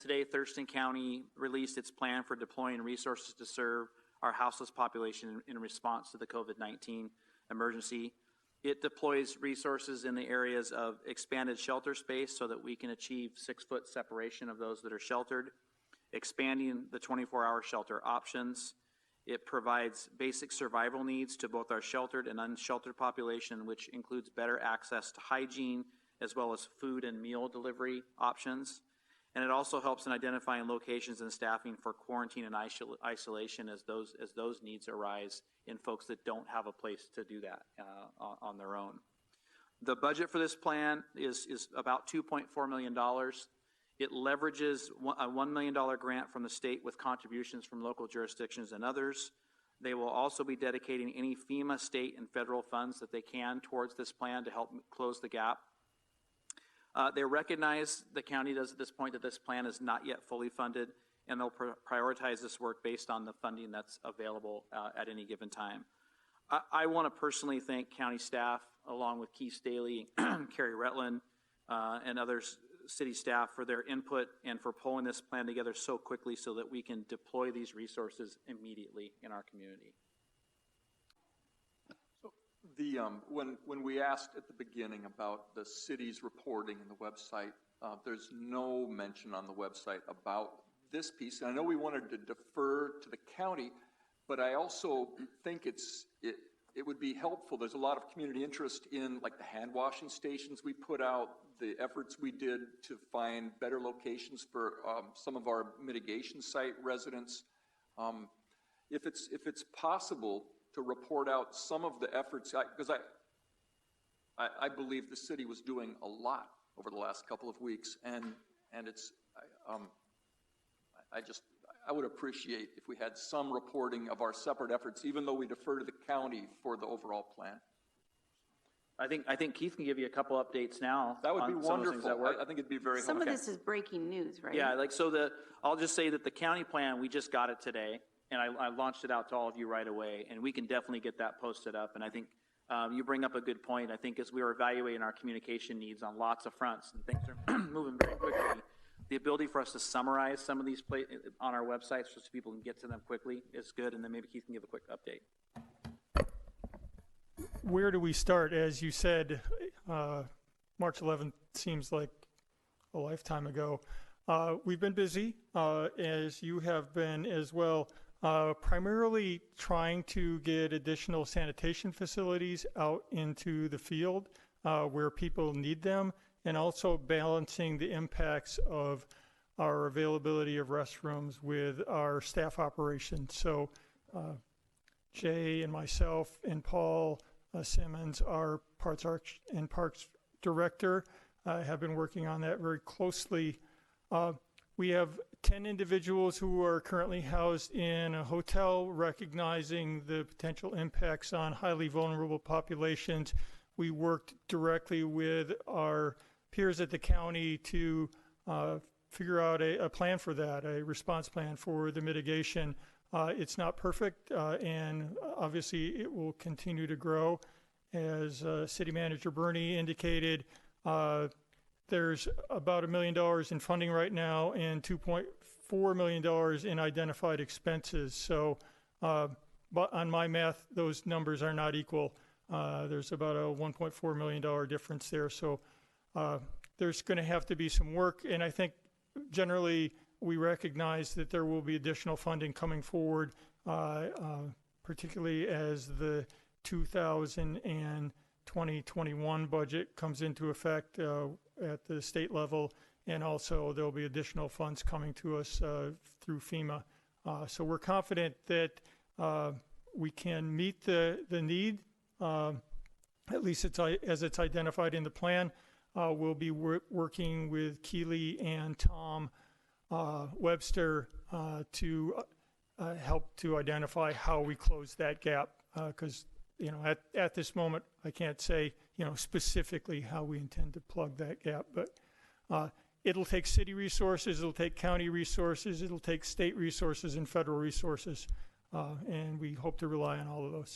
Today, Thurston County released its plan for deploying resources to serve our houseless population in response to the COVID-19 emergency. It deploys resources in the areas of expanded shelter space so that we can achieve 6-foot separation of those that are sheltered, expanding the 24-hour shelter options. It provides basic survival needs to both our sheltered and unsheltered population, which includes better access to hygiene as well as food and meal delivery options. And it also helps in identifying locations and staffing for quarantine and isolation as those needs arise in folks that don't have a place to do that on their own. The budget for this plan is about $2.4 million. It leverages a $1 million grant from the state with contributions from local jurisdictions and others. They will also be dedicating any FEMA, state, and federal funds that they can towards this plan to help close the gap. They recognize, the county does at this point, that this plan is not yet fully funded, and they'll prioritize this work based on the funding that's available at any given time. I want to personally thank county staff, along with Keith Stahley, Carrie Retland, and others, city staff, for their input and for pulling this plan together so quickly so that we can deploy these resources immediately in our community. When we asked at the beginning about the city's reporting in the website, there's no mention on the website about this piece. And I know we wanted to defer to the county, but I also think it would be helpful. There's a lot of community interest in like the hand washing stations we put out, the efforts we did to find better locations for some of our mitigation site residents. If it's possible to report out some of the efforts, because I believe the city was doing a lot over the last couple of weeks, and it's I would appreciate if we had some reporting of our separate efforts, even though we defer to the county for the overall plan. I think Keith can give you a couple updates now. That would be wonderful. I think it'd be very helpful. Some of this is breaking news, right? Yeah, I'll just say that the county plan, we just got it today, and I launched it out to all of you right away, and we can definitely get that posted up. And I think you bring up a good point. I think as we are evaluating our communication needs on lots of fronts, and things are moving very quickly, the ability for us to summarize some of these on our websites so people can get to them quickly is good, and then maybe Keith can give a quick update. Where do we start? As you said, March 11th seems like a lifetime ago. We've been busy, as you have been as well, primarily trying to get additional sanitation facilities out into the field where people need them, and also balancing the impacts of our availability of restrooms with our staff operations. So Jay and myself and Paul Simmons, our Parks and Parks Director, have been working on that very closely. We have 10 individuals who are currently housed in a hotel, recognizing the potential impacts on highly vulnerable populations. We worked directly with our peers at the county to figure out a plan for that, a response plan for the mitigation. It's not perfect, and obviously it will continue to grow. As City Manager Burney indicated, there's about $1 million in funding right now and $2.4 million in identified expenses. So, but on my math, those numbers are not equal. There's about a $1.4 million difference there. So there's going to have to be some work, and I think generally we recognize that there will be additional funding coming forward, particularly as the 2020-21 budget comes into effect at the state level, and also there'll be additional funds coming to us through FEMA. So we're confident that we can meet the need, at least as it's identified in the plan. We'll be working with Keeley and Tom Webster to help to identify how we close that gap, because at this moment I can't say specifically how we intend to plug that gap, but it'll take city resources, it'll take county resources, it'll take state resources and federal resources, and we hope to rely on all of those.